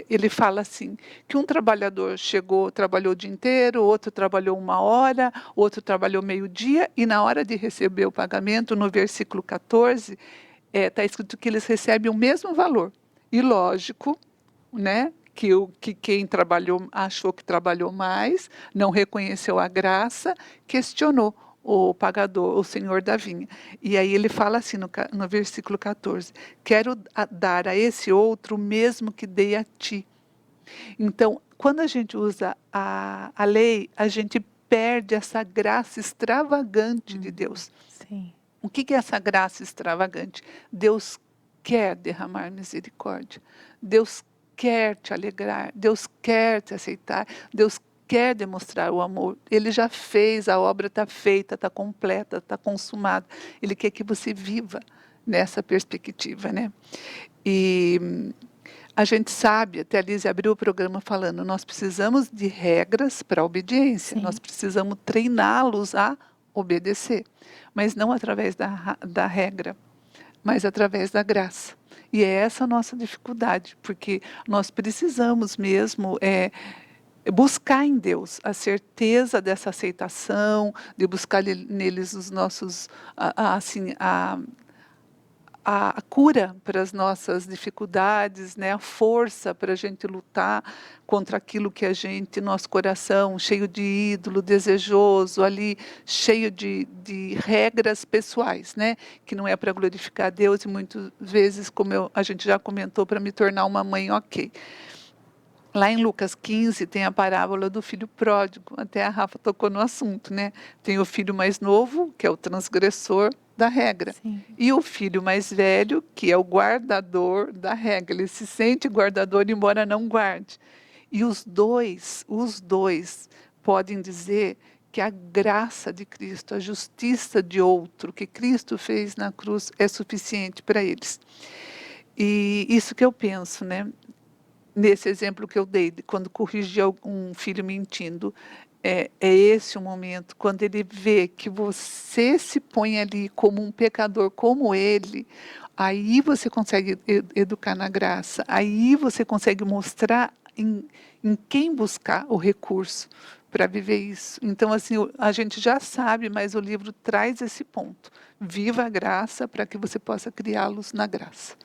ele fala assim, que um trabalhador chegou, trabalhou o dia inteiro, outro trabalhou 1 hora, outro trabalhou meio-dia, e na hora de receber o pagamento, no versículo 14, está escrito que eles recebem o mesmo valor. E lógico, né, que quem trabalhou, achou que trabalhou mais, não reconheceu a graça, questionou o pagador, o senhor da vinha. E aí ele fala assim no versículo 14, quero dar a esse outro o mesmo que dei a ti. Então, quando a gente usa a lei, a gente perde essa graça extravagante de Deus. Sim. O que é essa graça extravagante? Deus quer derramar misericórdia. Deus quer te alegrar. Deus quer te aceitar. Deus quer demonstrar o amor. Ele já fez, a obra está feita, está completa, está consumada. Ele quer que você viva nessa perspectiva, né? E a gente sabe, até a Liz abriu o programa falando, nós precisamos de regras para a obediência. Sim. Nós precisamos treiná-los a obedecer, mas não através da regra, mas através da graça. E é essa a nossa dificuldade, porque nós precisamos mesmo buscar em Deus a certeza dessa aceitação, de buscar neles os nossos, a cura para as nossas dificuldades, né? A força para a gente lutar contra aquilo que nosso coração cheio de ídolo, desejoso, ali cheio de regras pessoais, né? Que não é para glorificar a Deus e muitas vezes, como a gente já comentou, para me tornar uma mãe ok. Lá em Lucas 15 tem a parábola do filho pródigo, até a Rafa tocou no assunto, né? Tem o filho mais novo, que é o transgressor da regra. Sim. E o filho mais velho, que é o guardador da regra. Ele se sente guardador, embora não guarde. E os dois podem dizer que a graça de Cristo, a justiça de outro que Cristo fez na cruz é suficiente para eles. E isso que eu penso, né? Nesse exemplo que eu dei, quando corrigi um filho mentindo, é esse o momento, quando ele vê que você se põe ali como um pecador como ele, aí você consegue educar na graça, aí você consegue mostrar em quem buscar o recurso para viver isso. Então, assim, a gente já sabe, mas o livro traz esse ponto. Viva a graça para que você possa criá-los na graça.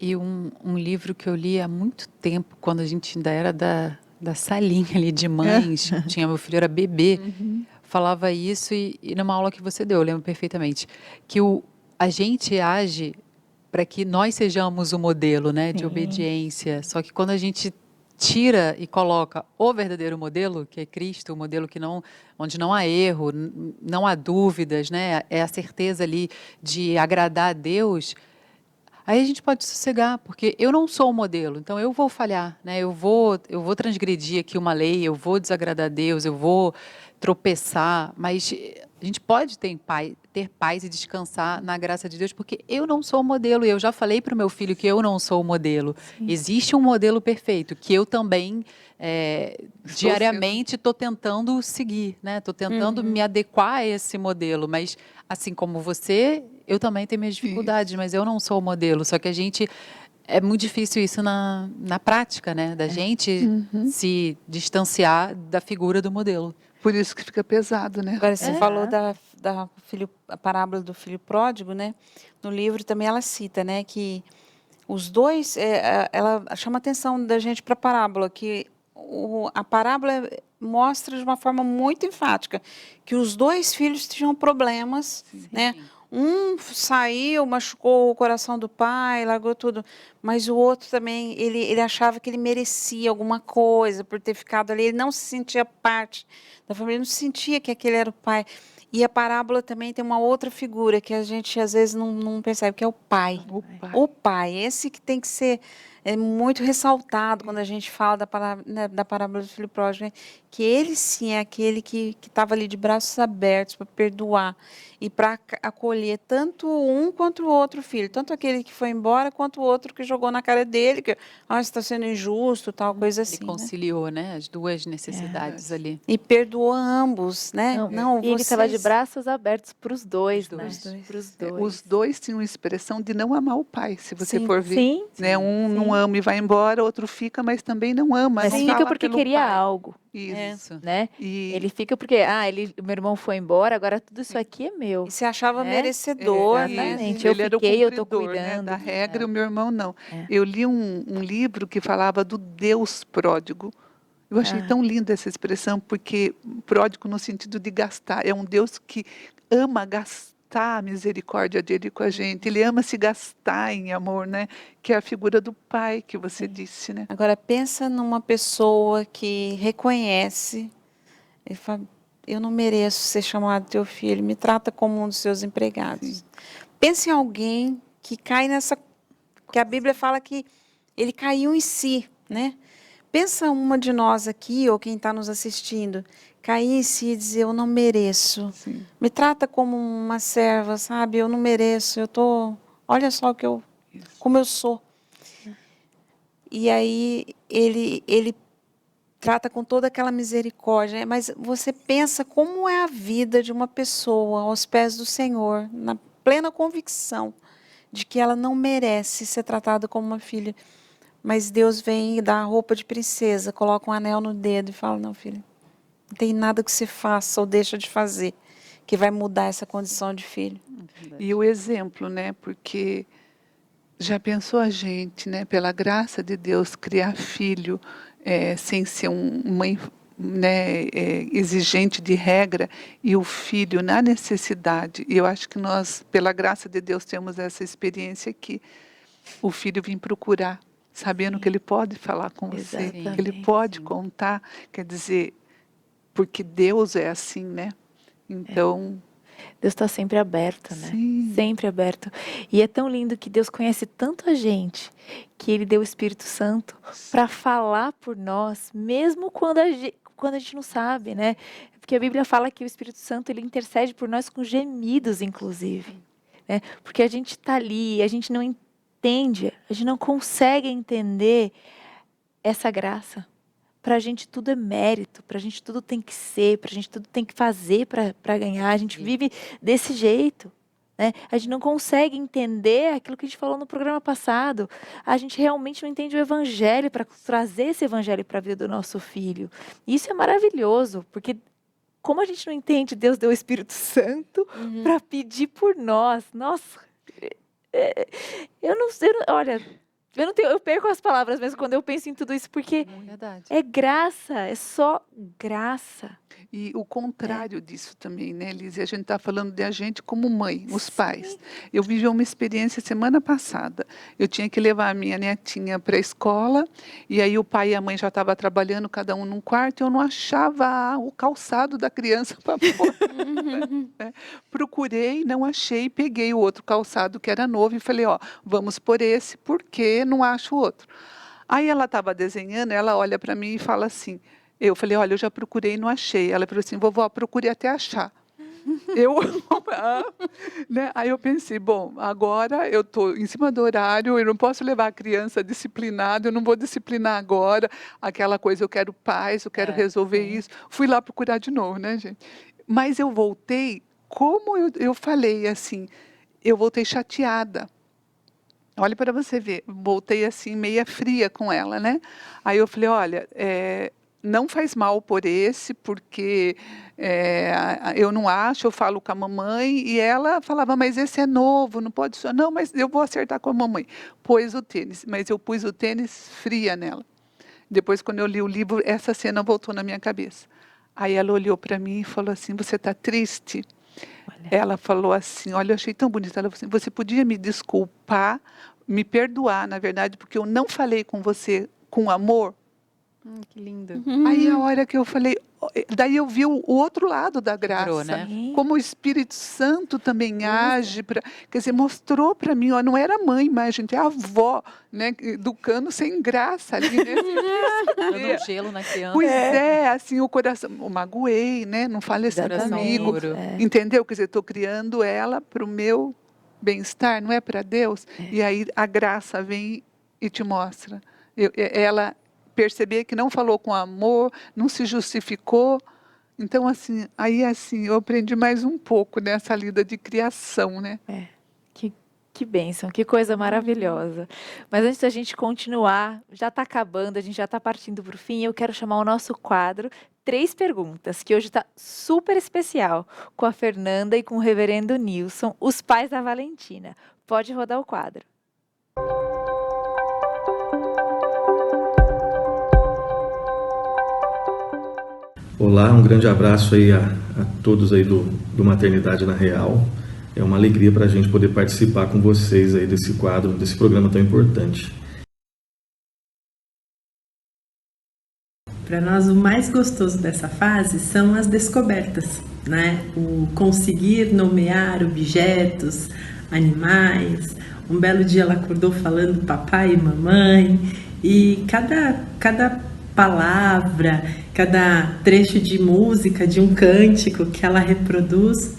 E um livro que eu li há muito tempo, quando a gente ainda era da salinha ali de mães, meu filho era bebê, falava isso e numa aula que você deu, eu lembro perfeitamente, que a gente age para que nós sejamos o modelo, né, de Sim. obediência. Só que quando a gente tira e coloca o verdadeiro modelo, que é Cristo, o modelo onde não há erro, não há dúvidas, né, é a certeza ali de agradar a Deus. Aí a gente pode sossegar, porque eu não sou o modelo, então eu vou falhar, né? Eu vou transgredir aqui uma lei, eu vou desagradar a Deus, eu vou tropeçar, mas a gente pode ter paz e descansar na graça de Deus, porque eu não sou o modelo, e eu já falei para o meu filho que eu não sou o modelo. Sim. Existe um modelo perfeito, que eu também, Estou diariamente, estou tentando seguir, né? Estou tentando me adequar a esse modelo, mas assim como você, eu também tenho minhas dificuldades, mas eu não sou o modelo. Só que é muito difícil isso na prática, né? Da gente se distanciar da figura do modelo. Por isso que fica pesado, né? Agora, você falou a parábola do filho pródigo, né? No livro também ela cita, né, que os dois, ela chama a atenção da gente para a parábola, que a parábola mostra de uma forma muito enfática que os dois filhos tinham problemas, né? Um saiu, machucou o coração do pai, largou tudo, mas o outro também, ele achava que ele merecia alguma coisa por ter ficado ali, ele não se sentia parte da família, não sentia que aquele era o pai. E a parábola também tem uma outra figura que a gente às vezes não percebe, que é o pai. O pai. O pai, esse que tem que ser muito ressaltado quando a gente fala da parábola do filho pródigo, né? Que ele sim é aquele que estava ali de braços abertos para perdoar e para acolher tanto um quanto o outro filho, tanto aquele que foi embora quanto o outro que jogou na cara dele, que está sendo injusto, tal coisa assim. Ele conciliou, né, as duas necessidades ali. E perdoou ambos, né? E ele estava de braços abertos para os dois, né? Para os dois. Os dois tinham expressão de não amar o pai, se você for ver. Sim. Né? Um não ama e vai embora, outro fica, mas também não ama. Mas não fica fala porque pelo queria pai. algo, Isso. né? E Ele fica porque, meu irmão foi embora, agora tudo isso aqui é meu. E se achava né? merecedor, né? Exatamente. Eu ele era o fiquei, eu tô cumpridor, né, cuidando. da regra, e o meu irmão não. É. Eu li um livro que falava do Deus pródigo. Eu achei tão linda essa expressão, porque pródigo no sentido de gastar. É um Deus que ama gastar a misericórdia dele com a gente. Ele ama se gastar em amor, né? Que é a figura do pai que você disse, né? Agora, pensa numa pessoa que reconhece e fala, eu não mereço ser chamado teu filho, me trata como um dos seus empregados. Sim. Pense em alguém que cai nessa... que a Bíblia fala que ele caiu em si, né? Pensa uma de nós aqui, ou quem está nos assistindo, cair em si e dizer, eu não mereço. Sim. Me trata como uma serva, sabe? Eu não mereço, olha só como eu sou. E aí ele trata com toda aquela misericórdia, né? Mas você pensa como é a vida de uma pessoa aos pés do Senhor, na plena convicção de que ela não merece ser tratada como uma filha. Mas Deus vem e dá a roupa de princesa, coloca um anel no dedo e fala, não, filho, não tem nada que você faça ou deixa de fazer que vai mudar essa condição de filho. E o exemplo, né? Porque já pensou a gente, né? Pela graça de Deus, criar filho sem ser mãe, né, exigente de regra, e o filho na necessidade. E eu acho que nós, pela graça de Deus, temos essa experiência que o filho vem procurar, sabendo que ele pode falar com você, que ele pode contar, quer dizer, porque Deus é assim, né? Então... Deus está sempre aberto, né? Sim. Sempre aberto. E é tão lindo que Deus conhece tanto a gente, que Ele deu o Espírito Santo para falar por nós, mesmo quando a gente não sabe, né? Porque a Bíblia fala que o Espírito Santo, ele intercede por nós com gemidos, inclusive. Né? Porque a gente está ali, a gente não entende entende, a gente não consegue entender essa graça. Pra gente tudo é mérito, pra gente tudo tem que ser, pra gente tudo tem que fazer pra ganhar. A gente vive desse jeito, né? A gente não consegue entender aquilo que a gente falou no programa passado. A gente realmente não entende o evangelho para trazer esse evangelho para a vida do nosso filho. E isso é maravilhoso, porque como a gente não entende, Deus deu o Espírito Santo para pedir por nós. Nossa, eu não sei, olha, eu perco as palavras mesmo quando eu penso em tudo isso, porque Verdade. é graça, é só graça. E o contrário disso também, né, Lise? A gente está falando de a gente como mãe, os pais. Eu vivi uma experiência semana passada. Eu tinha que levar a minha netinha para a escola, e aí o pai e a mãe já estavam trabalhando, cada um num quarto, e eu não achava o calçado da criança para pôr. Né? Procurei, não achei, peguei o outro calçado que era novo e falei, ó, vamos por esse, porque não acho o outro. Aí ela estava desenhando, ela olha para mim e fala assim, eu falei, olha, eu já procurei e não achei. Ela falou assim, vovó, procure até achar. Né? Aí eu pensei, bom, agora eu estou em cima do horário, eu não posso levar a criança disciplinada, eu não vou disciplinar agora, aquela coisa, eu quero paz, eu quero resolver isso. Fui lá procurar de novo, né, gente? Mas eu voltei, como eu falei, assim, eu voltei chateada. Olha para você ver, voltei assim, meia fria com ela, né? Aí eu falei, olha, não faz mal por esse, porque eu não acho, eu falo com a mamãe, e ela falava, mas esse é novo, não pode ser. Não, mas eu vou acertar com a mamãe. Pôs o tênis, mas eu pus o tênis fria nela. Depois, quando eu li o livro, essa cena voltou na minha cabeça. Aí ela olhou para mim e falou assim, você está triste? Olha. Ela falou assim, olha, eu achei tão bonita, ela falou assim, você podia me desculpar, me perdoar, na verdade, porque eu não falei com você com amor? Que lindo. Aí a hora que eu falei, daí eu vi o outro lado da graça, Quebrou, né? como o Espírito Santo também age, quer dizer, mostrou para mim, ó, não era mãe, mas gente, é a avó, né, educando sem graça ali, né? Dando um gelo na criança. Pois assim, o coração, eu magoei, né, não fale assim comigo, entendeu? Quer dizer, estou criando ela para o meu bem-estar, não é para Deus? E aí a graça vem e te mostra. Ela perceber que não falou com amor, não se justificou. Então, assim, eu aprendi mais um pouco nessa lida de criação, né? Que bênção, que coisa maravilhosa. Mas antes da gente continuar, já está acabando, a gente já está partindo para o fim, eu quero chamar o nosso quadro 3 perguntas, que hoje está super especial, com a Fernanda e com o reverendo Nilson, os pais da Valentina. Pode rodar o quadro. Olá, um grande abraço aí a todos aí do Maternidade na Real. É uma alegria para a gente poder participar com vocês aí desse quadro, desse programa tão importante. Para nós, o mais gostoso dessa fase são as descobertas, né? O conseguir nomear objetos, animais. Um belo dia ela acordou falando papai e mamãe, e cada palavra, cada trecho de música, de um cântico que ela reproduz,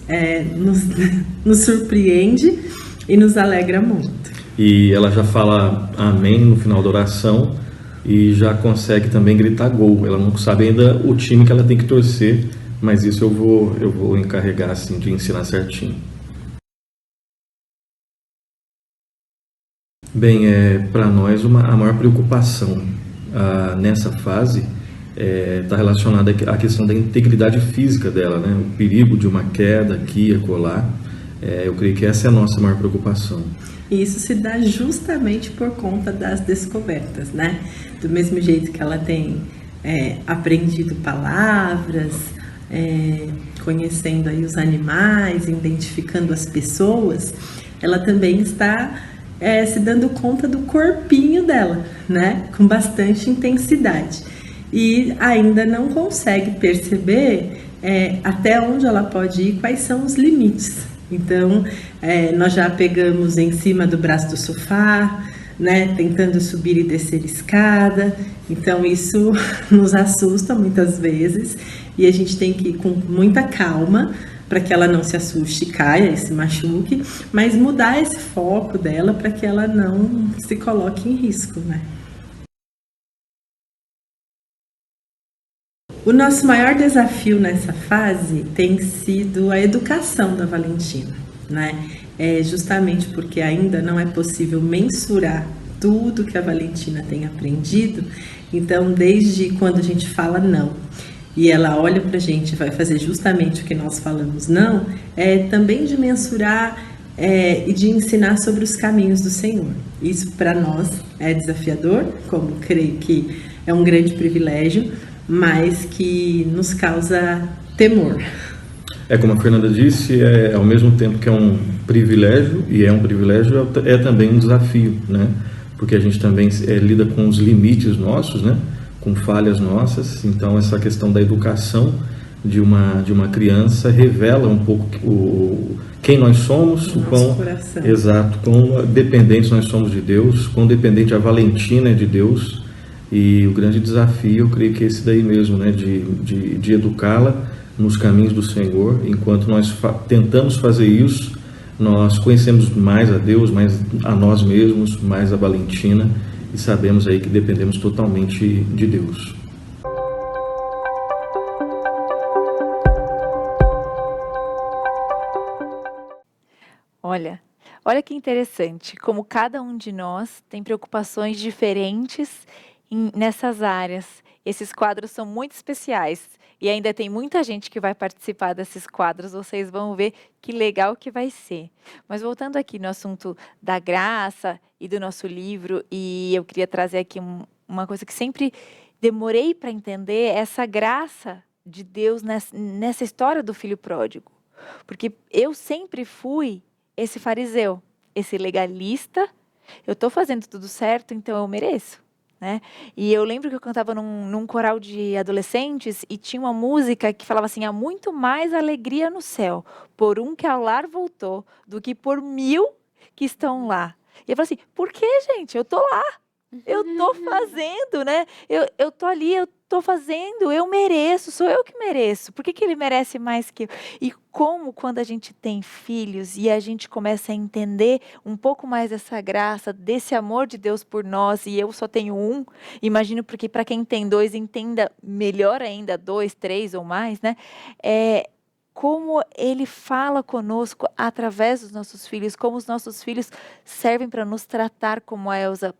nos surpreende e nos alegra muito. E ela já fala amém no final da oração e já consegue também gritar gol. Ela não sabe ainda o time que ela tem que torcer, mas isso eu vou encarregar assim, de ensinar certinho. Bem, para nós a maior preocupação nessa fase está relacionada à questão da integridade física dela, né? O perigo de uma queda aqui e acolá. Eu creio que essa é a nossa maior preocupação. E isso se dá justamente por conta das descobertas, né? Do mesmo jeito que ela tem aprendido palavras, conhecendo aí os animais, identificando as pessoas, ela também está se dando conta do corpinho dela, né? Com bastante intensidade. E ainda não consegue perceber até onde ela pode ir, quais são os limites. Então, nós já pegamos em cima do braço do sofá, né? Tentando subir e descer escada. Então, isso nos assusta muitas vezes. E a gente tem que ir com muita calma para que ela não se assuste, caia e se machuque, mas mudar esse foco dela para que ela não se coloque em risco, né? O nosso maior desafio nessa fase tem sido a educação da Valentina, né? Justamente porque ainda não é possível mensurar tudo que a Valentina tem aprendido. Então, desde quando a gente fala não e ela olha para a gente e vai fazer justamente o que nós falamos não, também de mensurar e de ensinar sobre os caminhos do Senhor. Isso para nós é desafiador, como creio que é um grande privilégio, mas que nos causa temor. Como a Fernanda disse, ao mesmo tempo que é um privilégio, é também um desafio, né? Porque a gente também lida com os limites nossos, né? Com falhas nossas. Então, essa questão da educação de uma criança revela um pouco quem nós somos, o quão coração. Exato, quão dependentes nós somos de Deus, quão dependente a Valentina é de Deus. E o grande desafio, eu creio que é esse daí mesmo, né? De educá-la nos caminhos do Senhor. Enquanto nós tentamos fazer isso, nós conhecemos mais a Deus, mais a nós mesmos, mais a Valentina, e sabemos aí que dependemos totalmente de Deus. Olha que interessante, como cada um de nós tem preocupações diferentes nessas áreas. Esses quadros são muito especiais e ainda tem muita gente que vai participar desses quadros. Vocês vão ver que legal que vai ser. Mas voltando aqui no assunto da graça e do nosso livro, e eu queria trazer aqui uma coisa que sempre demorei para entender, essa graça de Deus nessa história do filho pródigo. Porque eu sempre fui esse fariseu, esse legalista. Eu estou fazendo tudo certo, então eu mereço. Né? E eu lembro que eu cantava num coral de adolescentes e tinha uma música que falava assim: há muito mais alegria no céu por um que ao lar voltou do que por 1000 que estão lá. E eu falei assim: por que, gente? Eu tô lá, eu tô fazendo, né? Eu tô ali, eu tô fazendo, eu mereço, sou eu que mereço. Por que ele merece mais que eu? E como quando a gente tem filhos e a gente começa a entender um pouco mais dessa graça, desse amor de Deus por nós, e eu só tenho um, imagino porque para quem tem 2 entenda melhor ainda, 2, 3 ou mais, né? Como ele fala conosco através dos nossos filhos, como os nossos filhos servem para nos tratar como a Elza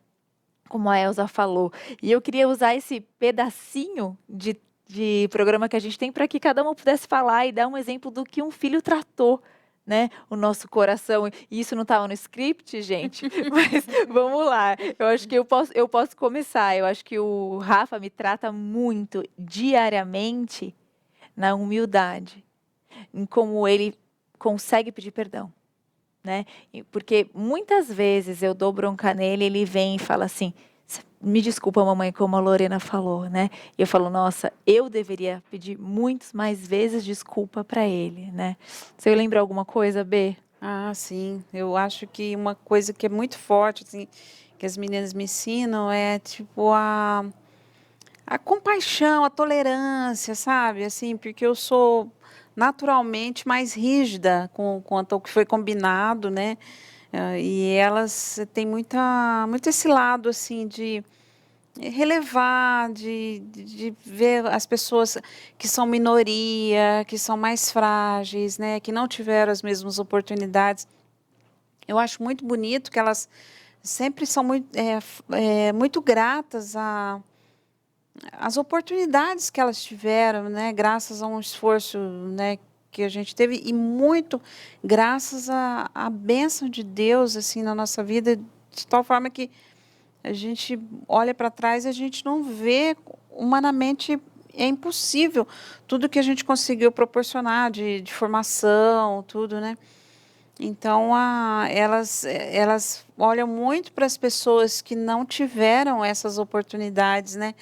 falou. E eu queria usar esse pedacinho de programa que a gente tem para que cada um pudesse falar e dar um exemplo do que um filho tratou, né? O nosso coração. E isso não estava no script, gente, mas vamos lá. Eu acho que eu posso começar. Eu acho que o Rafa me trata muito diariamente na humildade, em como ele consegue pedir perdão. Né? Porque muitas vezes eu dou bronca nele, ele vem e fala assim: me desculpa, mamãe, como a Lorena falou, né? E eu falo: nossa, eu deveria pedir muitas mais vezes desculpa para ele, né? Você lembra alguma coisa, B? Ah, sim. Eu acho que uma coisa que é muito forte, assim, que as meninas me ensinam é tipo a compaixão, a tolerância, sabe? Assim, porque eu sou naturalmente mais rígida quanto ao que foi combinado, né? E elas têm muito esse lado, assim, de relevar, de ver as pessoas que são minoria, que são mais frágeis, né? Que não tiveram as mesmas oportunidades. Eu acho muito bonito que elas sempre são muito gratas as oportunidades que elas tiveram, né, graças a um esforço, né, que a gente teve, e muito graças à bênção de Deus, assim, na nossa vida, de tal forma que a gente olha para trás e a gente não vê, humanamente, é impossível tudo que a gente conseguiu proporcionar de formação, tudo, né? Então, elas olham muito para as pessoas que não tiveram essas oportunidades, né?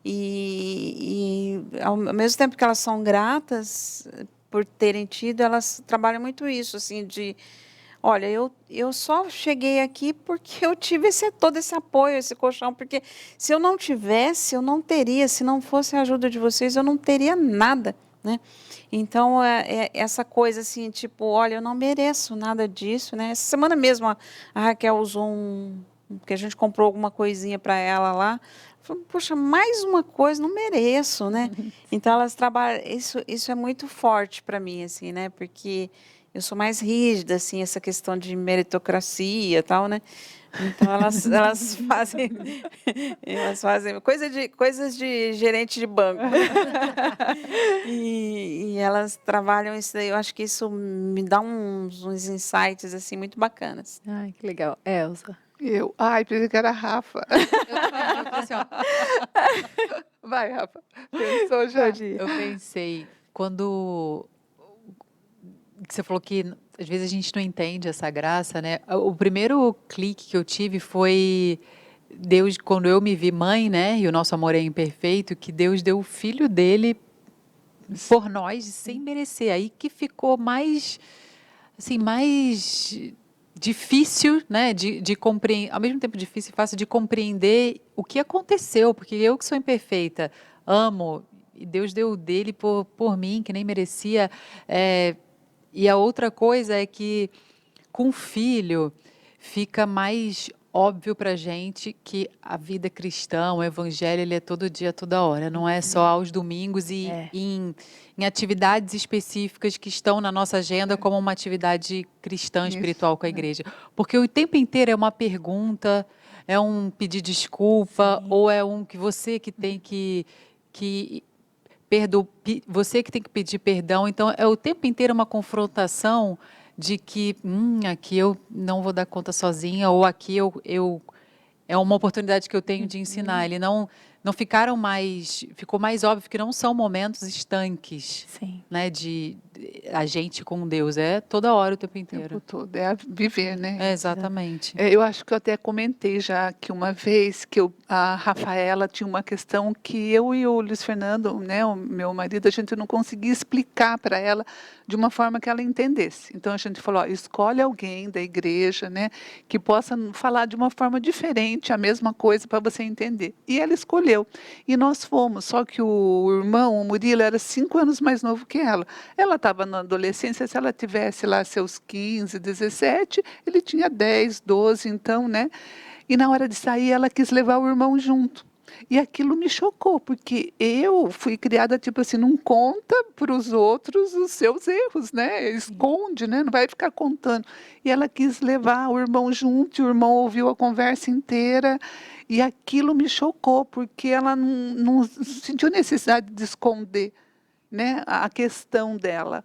E ao mesmo tempo que elas são gratas por terem tido, elas trabalham muito isso, assim, olha, eu só cheguei aqui porque eu tive todo esse apoio, esse colchão, porque se eu não tivesse, eu não teria, se não fosse a ajuda de vocês, eu não teria nada, né? Então, essa coisa assim, tipo, olha, eu não mereço nada disso, né? Essa semana mesmo a Raquel usou que a gente comprou alguma coisinha para ela lá. Falei, poxa, mais uma coisa, não mereço, né? Então, elas trabalham, isso é muito forte para mim, assim, né? Porque eu sou mais rígida, assim, essa questão de meritocracia e tal, né? Então, elas fazem, elas fazem coisas de gerente de banco. E elas trabalham isso daí. Eu acho que isso me dá uns insights, assim, muito bacanas. Ai, que legal. Elza. Ai, pensei que era a Rafa. Eu tô assim, ó, Vai, Rafa. Pensou já? Pode ir. eu pensei, quando você falou que às vezes a gente não entende essa graça, né? O primeiro clique que eu tive foi Deus, quando eu me vi mãe, né? E o nosso amor é imperfeito, que Deus deu o filho dele por nós sem merecer. Aí que ficou mais, assim, mais difícil, né? De compreender, ao mesmo tempo difícil e fácil de compreender o que aconteceu, porque eu que sou imperfeita, amo, e Deus deu o dele por mim, que nem merecia. E a outra coisa é que com filho fica mais óbvio para gente que a vida cristã, o evangelho, ele é todo dia, toda hora. Não é só aos domingos e É. em atividades específicas que estão na nossa agenda como uma atividade cristã Isso, espiritual com a igreja. Porque o tempo inteiro é uma pergunta, é um pedir desculpa, ou é um que você que tem que você que tem que pedir perdão. Então, é o tempo inteiro uma confrontação de que aqui eu não vou dar conta sozinha, ou aqui é uma oportunidade que eu tenho de ensinar. Ele não ficaram mais, ficou mais óbvio que não são momentos estanques, Sim. né, de a gente com Deus, é toda hora, o tempo O tempo inteiro. todo. É a viver, né? É, exatamente. Eu acho que eu até comentei já que uma vez que a Rafaela tinha uma questão que eu e o Luiz Fernando, né, o meu marido, a gente não conseguia explicar para ela de uma forma que ela entendesse. Então a gente falou, ó, escolhe alguém da igreja, né, que possa falar de uma forma diferente a mesma coisa para você entender. E ela escolheu. E nós fomos, só que o irmão, o Murilo, era 5 anos mais novo que ela. Ela estava na adolescência, se ela tivesse lá seus 15, 17, ele tinha 10, 12, então, né? E na hora de sair, ela quis levar o irmão junto. E aquilo me chocou, porque eu fui criada tipo assim, não conta para os outros os seus erros, né? Esconde, né? Não vai ficar contando. E ela quis levar o irmão junto, e o irmão ouviu a conversa inteira, e aquilo me chocou, porque ela não sentiu necessidade de esconder, né, a questão dela.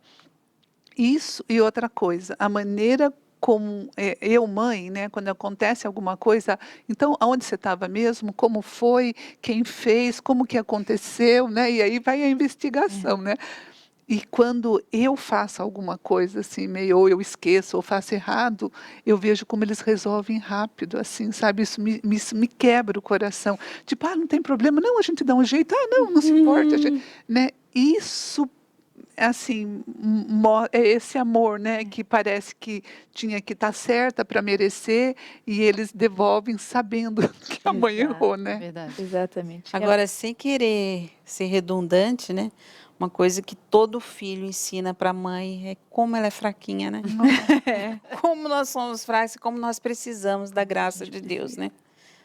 Isso e outra coisa, a maneira como eu, mãe, né, quando acontece alguma coisa, então, aonde você estava mesmo, como foi, quem fez, como que aconteceu, né, e aí vai a investigação, né. E quando eu faço alguma coisa assim, meio ou eu esqueço ou faço errado, eu vejo como eles resolvem rápido, assim, sabe? Isso me quebra o coração. Tipo, não tem problema, não, a gente dá um jeito, não se importa, né? Isso, assim, é esse amor, né, que parece que tinha que estar certa para merecer e eles devolvem sabendo que a mãe errou, né? Verdade. Exatamente. Agora, sem querer ser redundante, né? Uma coisa que todo filho ensina para a mãe é como ela é fraquinha, né? Como nós somos fracos e como nós precisamos da graça de Deus, né?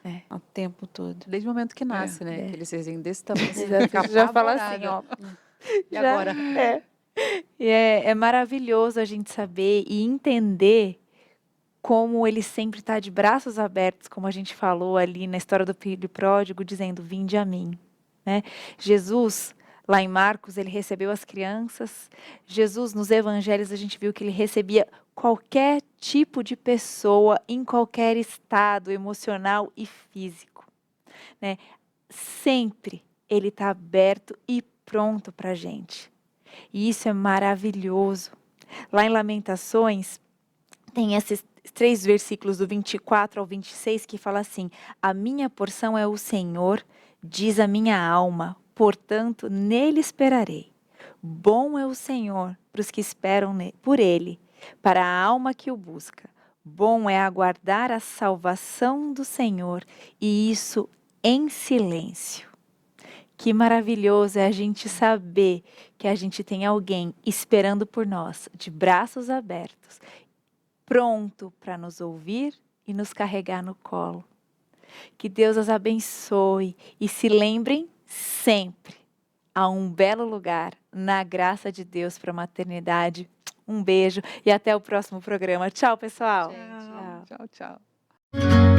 É. O tempo todo. Desde o momento que nasce, né? É. Aquele serzinho desse tamanho. você Exato. fica Já fala assim, apavorada. ó. E agora? E é maravilhoso a gente saber e entender como ele sempre está de braços abertos, como a gente falou ali na história do filho pródigo, dizendo, vinde a mim, né? Jesus, lá em Marcos, ele recebeu as crianças. Jesus, nos evangelhos, a gente viu que ele recebia qualquer tipo de pessoa, em qualquer estado emocional e físico, né? Sempre ele está aberto e pronto para a gente. E isso é maravilhoso. Lá em Lamentações, tem esses 3 versículos do 24 ao 26 que fala assim, a minha porção é o Senhor, diz a minha alma, portanto, nele esperarei. Bom é o Senhor para os que esperam por ele, para a alma que o busca. Bom é aguardar a salvação do Senhor, e isso em silêncio. Que maravilhoso é a gente saber que a gente tem alguém esperando por nós, de braços abertos, pronto para nos ouvir e nos carregar no colo. Que Deus as abençoe e se lembrem sempre, há um belo lugar na graça de Deus para a maternidade. Um beijo e até o próximo programa. Tchau, pessoal. Tchau, tchau.